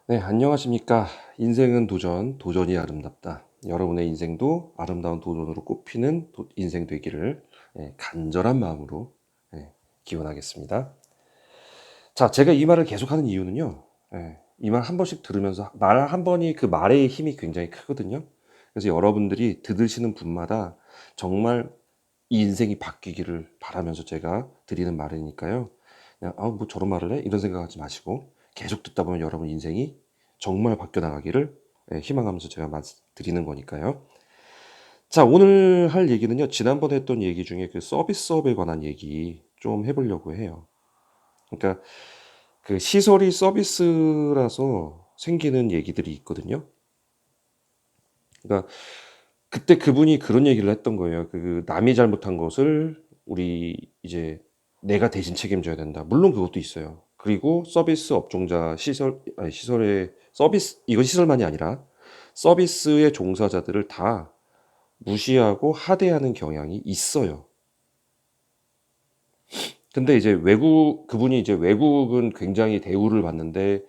네, 안녕하십니까. 인생은 도전, 도전이 아름답다. 여러분의 인생도 아름다운 도전으로 꽃피는 인생 되기를 간절한 마음으로 기원하겠습니다. 자, 제가 이 말을 계속하는 이유는요. 이 말 한 번씩 들으면서 말 한 번이 그 말의 힘이 굉장히 크거든요. 그래서 여러분들이 들으시는 분마다 정말 이 인생이 바뀌기를 바라면서 제가 드리는 말이니까요. 그냥 뭐 저런 말을 해? 이런 생각하지 마시고 계속 듣다 보면 여러분 인생이 정말 바뀌어 나가기를 희망하면서 제가 드리는 거니까요. 자, 오늘 할 얘기는요. 지난번에 했던 얘기 중에 그 서비스업에 관한 얘기 좀 해보려고 해요. 그러니까 그 시설이 서비스라서 생기는 얘기들이 있거든요. 그러니까 그때 그분이 그런 얘기를 했던 거예요. 그 남이 잘못한 것을 우리 이제 내가 대신 책임져야 된다. 물론 그것도 있어요. 그리고 서비스 업종자 시설의 서비스 이건 시설만이 아니라 서비스의 종사자들을 다 무시하고 하대하는 경향이 있어요. 근데 이제 그분이 이제 외국은 굉장히 대우를 받는데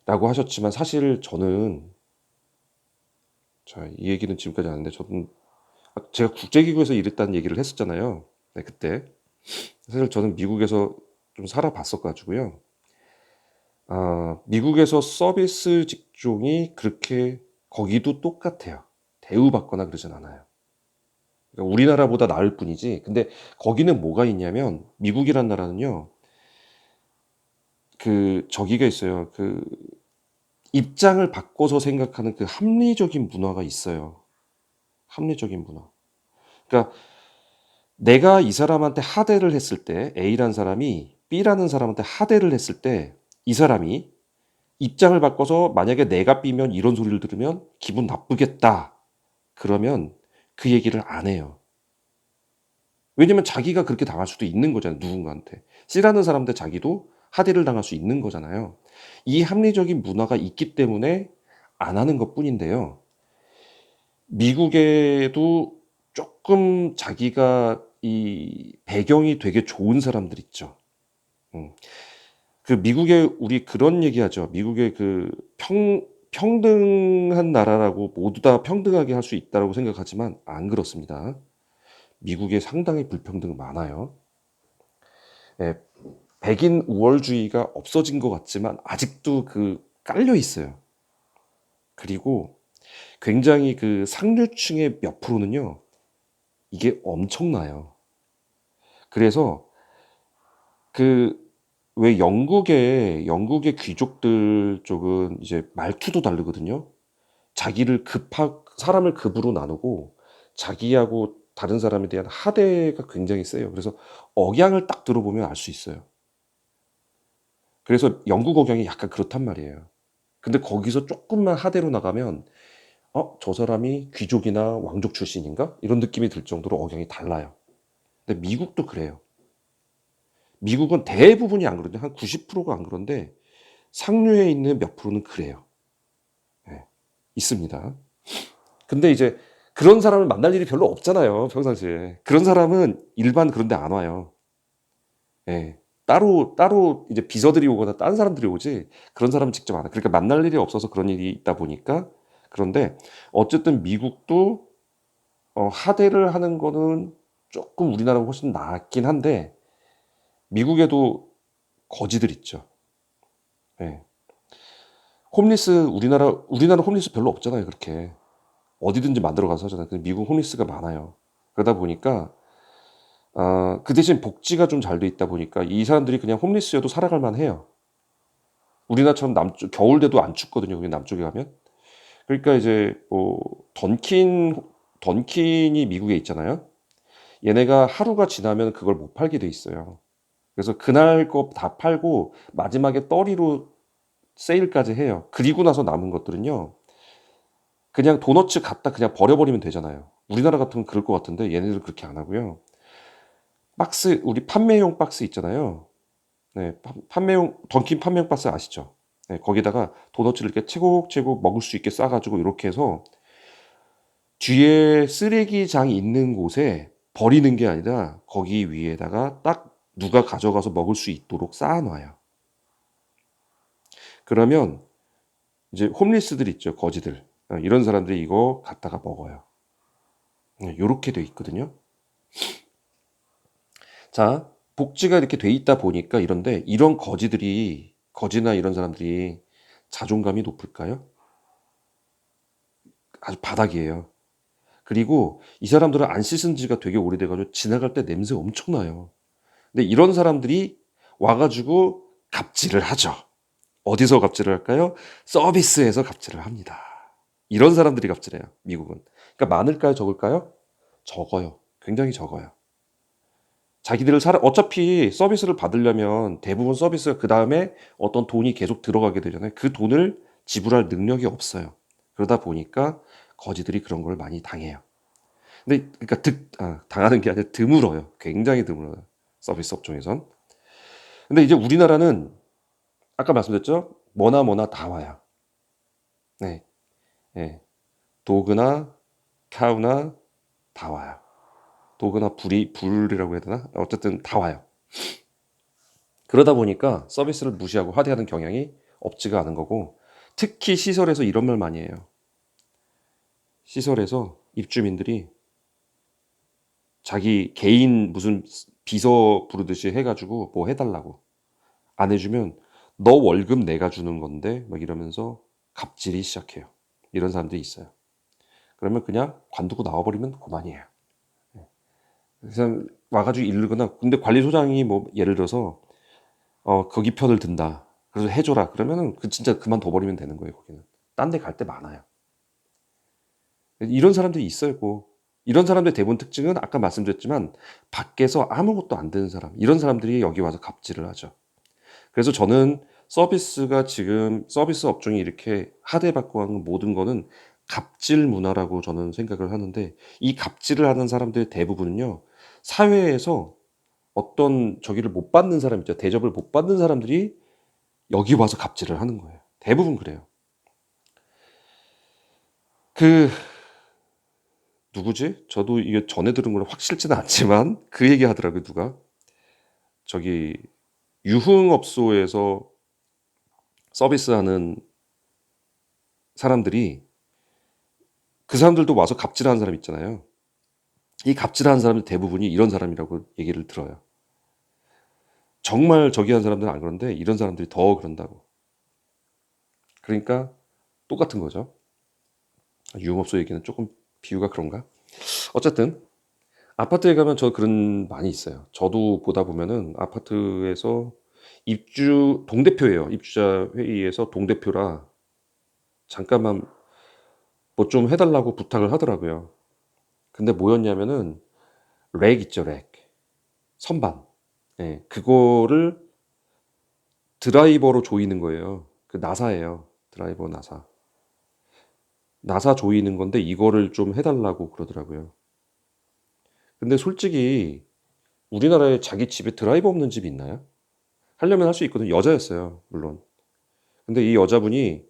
라고 하셨지만 사실 저는 자, 이 얘기는 지금까지 안 했는데 저는 제가 국제기구에서 일했다는 얘기를 했었잖아요. 네, 그때. 사실 저는 미국에서 좀 살아봤었가지고요. 미국에서 서비스 직종이 그렇게 거기도 똑같아요. 대우받거나 그러진 않아요. 그러니까 우리나라보다 나을 뿐이지. 근데 거기는 뭐가 있냐면 미국이란 나라는요. 그 저기가 있어요. 그 입장을 바꿔서 생각하는 그 합리적인 문화가 있어요. 합리적인 문화. 그러니까 내가 이 사람한테 하대를 했을 때 A라는 사람이 B라는 사람한테 하대를 했을 때 이 사람이 입장을 바꿔서 만약에 내가 B면 이런 소리를 들으면 기분 나쁘겠다. 그러면 그 얘기를 안 해요. 왜냐면 자기가 그렇게 당할 수도 있는 거잖아요. 누군가한테. C라는 사람한테 자기도 하대를 당할 수 있는 거잖아요. 이 합리적인 문화가 있기 때문에 안 하는 것뿐인데요. 미국에도 조금 자기가 이 배경이 되게 좋은 사람들 있죠. 음. 그 미국에 우리 그런 얘기하죠. 미국의 그 평등한 나라라고 모두 다 평등하게 할 수 있다라고 생각하지만 안 그렇습니다. 미국에 상당히 불평등 많아요. 예, 백인 우월주의가 없어진 것 같지만 아직도 그 깔려 있어요. 그리고 굉장히 그 상류층의 몇 프로는요, 이게 엄청나요. 그래서 그 왜 영국의 귀족들 쪽은 이제 말투도 다르거든요. 사람을 급으로 나누고 자기하고 다른 사람에 대한 하대가 굉장히 세요. 그래서 억양을 딱 들어보면 알 수 있어요. 그래서 영국 억양이 약간 그렇단 말이에요. 근데 거기서 조금만 하대로 나가면 저 사람이 귀족이나 왕족 출신인가? 이런 느낌이 들 정도로 억양이 달라요. 근데 미국도 그래요. 미국은 대부분이 안 그러는데 한 90%가 안 그런데 상류에 있는 몇 프로는 그래요. 예, 있습니다. 근데 이제 그런 사람을 만날 일이 별로 없잖아요, 평상시에. 그런 사람은 일반 그런 데 안 와요. 예. 따로 이제 비서들이 오거나 다른 사람들이 오지 그런 사람은 직접 안 와요. 그러니까 만날 일이 없어서 그런 일이 있다 보니까 그런데 어쨌든 미국도 하대를 하는 거는 조금 우리나라보다 훨씬 낫긴 한데 미국에도 거지들 있죠. 예. 우리나라 홈리스 별로 없잖아요, 그렇게. 어디든지 만들어 가서 하잖아요. 근데 미국 홈리스가 많아요. 그러다 보니까 그 대신 복지가 좀 잘 돼 있다 보니까 이 사람들이 그냥 홈리스여도 살아갈 만해요. 우리나라처럼 남쪽 겨울에도 안 춥거든요. 그게 남쪽에 가면. 그러니까 이제 뭐 던킨이 미국에 있잖아요. 얘네가 하루가 지나면 그걸 못 팔게 돼 있어요. 그래서 그날 거 다 팔고 마지막에 떨이로 세일까지 해요. 그리고 나서 남은 것들은요. 그냥 도너츠 갖다 그냥 버려버리면 되잖아요. 우리나라 같으면 그럴 것 같은데 얘네들은 그렇게 안 하고요. 우리 판매용 박스 있잖아요. 네, 던킨 판매용 박스 아시죠? 네, 거기다가 도너츠를 이렇게 채곡채곡 먹을 수 있게 싸가지고 이렇게 해서 뒤에 쓰레기장이 있는 곳에 버리는 게 아니라 거기 위에다가 딱 누가 가져가서 먹을 수 있도록 쌓아놔요. 그러면 이제 홈리스들 있죠. 거지들. 이런 사람들이 이거 갖다가 먹어요. 요렇게 돼 있거든요. 자, 복지가 이렇게 돼 있다 보니까 이런데 이런 거지나 이런 사람들이 자존감이 높을까요? 아주 바닥이에요. 그리고 이 사람들은 안 씻은 지가 되게 오래돼가지고 지나갈 때 냄새 엄청 나요. 근데 이런 사람들이 와가지고 갑질을 하죠. 어디서 갑질을 할까요? 서비스에서 갑질을 합니다. 이런 사람들이 갑질해요. 미국은. 그러니까 많을까요? 적을까요? 적어요. 굉장히 적어요. 어차피 서비스를 받으려면 대부분 서비스가 그 다음에 어떤 돈이 계속 들어가게 되잖아요. 그 돈을 지불할 능력이 없어요. 그러다 보니까 거지들이 그런 걸 많이 당해요. 근데 그러니까 당하는 게 아니라 드물어요. 굉장히 드물어요. 서비스 업종에선. 근데 이제 우리나라는 아까 말씀드렸죠? 뭐나 다 와요. 네. 네. 도그나 카우나 다 와요. 도그나 불이라고 해야 되나? 어쨌든 다 와요. 그러다 보니까 서비스를 무시하고 하대하는 경향이 없지가 않은 거고, 특히 시설에서 이런 말 많이 해요. 시설에서 입주민들이 자기 개인 무슨 비서 부르듯이 해가지고 뭐 해달라고 안 해주면 너 월급 내가 주는 건데 막 이러면서 갑질이 시작해요. 이런 사람들이 있어요. 그러면 그냥 관두고 나와버리면 그만이에요. 그래서 와가지고 이르거나, 근데 관리소장이 뭐 예를 들어서 거기 편을 든다. 그래서 해줘라. 그러면은 진짜 그만둬버리면 되는 거예요. 거기는 딴 데 갈 때 많아요. 이런 사람들이 있어요. 이런 사람들의 대부분 특징은 아까 말씀드렸지만 밖에서 아무것도 안 되는 사람, 이런 사람들이 여기 와서 갑질을 하죠. 그래서 저는 서비스가 지금 서비스 업종이 이렇게 하대받고 하는 모든 거는 갑질 문화라고 저는 생각을 하는데, 이 갑질을 하는 사람들의 대부분은요, 사회에서 어떤 저기를 못 받는 사람 있죠. 대접을 못 받는 사람들이 여기 와서 갑질을 하는 거예요. 대부분 그래요. 그 누구지? 저도 이게 전에 들은 거는 확실치는 않지만 그 얘기 하더라고요. 누가 저기 유흥업소에서 서비스하는 사람들이, 그 사람들도 와서 갑질하는 사람 있잖아요. 이 갑질하는 사람들 대부분이 이런 사람이라고 얘기를 들어요. 정말 저기 한 사람들은 안 그런데 이런 사람들이 더 그런다고. 그러니까 똑같은 거죠. 유흥업소 얘기는 조금 비유가 그런가? 어쨌든 아파트에 가면 저 그런 많이 있어요. 저도 보다 보면은 아파트에서 동대표예요. 입주자 회의에서 동대표라 잠깐만 뭐 좀 해달라고 부탁을 하더라고요. 근데 뭐였냐면은 렉 있죠, 렉. 선반. 예, 그거를 드라이버로 조이는 거예요. 그 나사예요. 드라이버 나사. 나사 조이는 건데 이거를 좀 해달라고 그러더라고요. 근데 솔직히 우리나라에 자기 집에 드라이버 없는 집이 있나요? 하려면 할 수 있거든요. 여자였어요, 물론. 근데 이 여자분이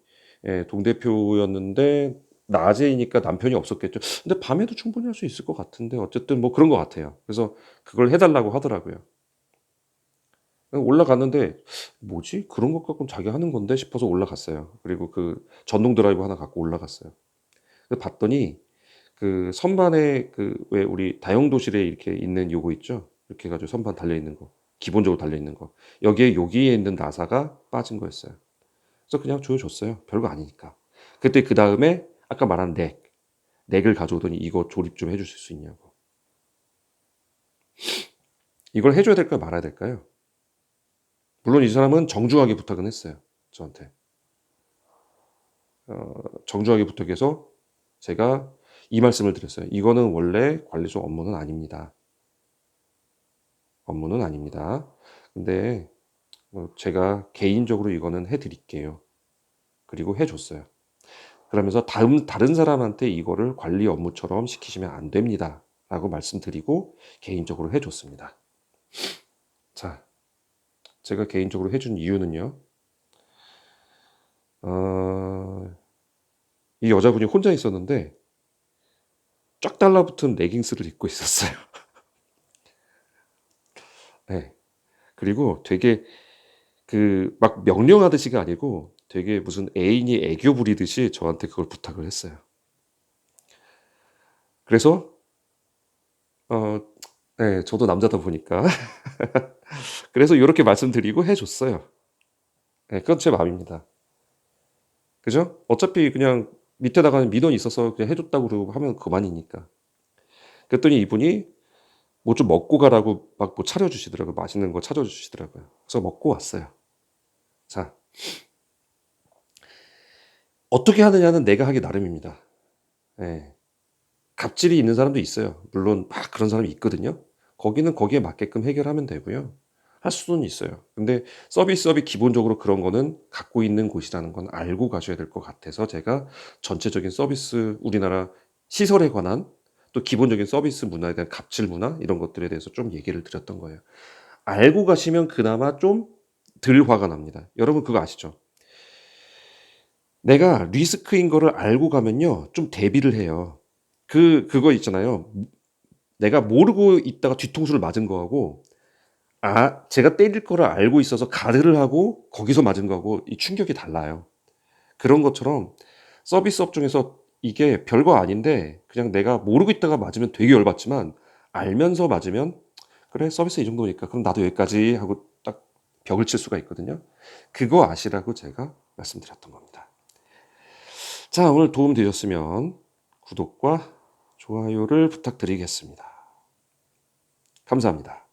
동대표였는데 낮에니까 남편이 없었겠죠. 근데 밤에도 충분히 할 수 있을 것 같은데 어쨌든 뭐 그런 것 같아요. 그래서 그걸 해달라고 하더라고요. 올라갔는데 뭐지? 그런 것 갖고는 자기 하는 건데 싶어서 올라갔어요. 그리고 그 전동 드라이버 하나 갖고 올라갔어요. 근데 봤더니 그 선반에 그 왜 우리 다용도실에 이렇게 있는 요거 있죠? 이렇게 해가지고 선반 달려 있는 거, 기본적으로 달려 있는 거, 여기에 있는 나사가 빠진 거였어요. 그래서 그냥 조여줬어요. 별거 아니니까. 그때 그 다음에 아까 말한 넥을 가져오더니 이거 조립 좀 해주실 수 있냐고. 이걸 해줘야 될까요? 말아야 될까요? 물론 이 사람은 정중하게 부탁은 했어요. 저한테. 정중하게 부탁해서 제가 이 말씀을 드렸어요. 이거는 원래 관리소 업무는 아닙니다. 업무는 아닙니다. 근데 제가 개인적으로 이거는 해드릴게요. 그리고 해줬어요. 그러면서 다른 사람한테 이거를 관리 업무처럼 시키시면 안 됩니다. 라고 말씀드리고 개인적으로 해줬습니다. 자, 제가 개인적으로 해준 이유는요. 이 여자분이 혼자 있었는데 쫙 달라붙은 레깅스를 입고 있었어요. 네. 그리고 되게 그 막 명령하듯이가 아니고 되게 무슨 애인이 애교 부리듯이 저한테 그걸 부탁을 했어요. 그래서 어, 네, 저도 남자다 보니까 그래서 요렇게 말씀드리고 해 줬어요. 네, 그건 제 마음입니다. 그죠? 어차피 그냥 밑에다가 민원이 있어서 그냥 해 줬다고 그러고 하면 그만이니까. 그랬더니 이분이 뭐 좀 먹고 가라고 막 뭐 차려 주시더라고요. 맛있는 거 차려 주시더라고요. 그래서 먹고 왔어요. 자, 어떻게 하느냐는 내가 하기 나름입니다. 예. 갑질이 있는 사람도 있어요. 물론 막 그런 사람이 있거든요. 거기는 거기에 맞게끔 해결하면 되고요. 할 수는 있어요. 근데 서비스업이 기본적으로 그런 거는 갖고 있는 곳이라는 건 알고 가셔야 될 것 같아서 제가 전체적인 서비스 우리나라 시설에 관한 또 기본적인 서비스 문화에 대한 갑질 문화 이런 것들에 대해서 좀 얘기를 드렸던 거예요. 알고 가시면 그나마 좀 덜 화가 납니다. 여러분 그거 아시죠? 내가 리스크인 거를 알고 가면요. 좀 대비를 해요. 그거 있잖아요. 내가 모르고 있다가 뒤통수를 맞은 거하고 제가 때릴 거를 알고 있어서 가드를 하고 거기서 맞은 거하고 이 충격이 달라요. 그런 것처럼 서비스업 중에서 이게 별거 아닌데 그냥 내가 모르고 있다가 맞으면 되게 열받지만 알면서 맞으면 '그래 서비스 이 정도니까 그럼 나도 여기까지.' 하고 딱 벽을 칠 수가 있거든요. 그거 아시라고 제가 말씀드렸던 겁니다. 자, 오늘 도움 되셨으면 구독과 좋아요를 부탁드리겠습니다. 감사합니다.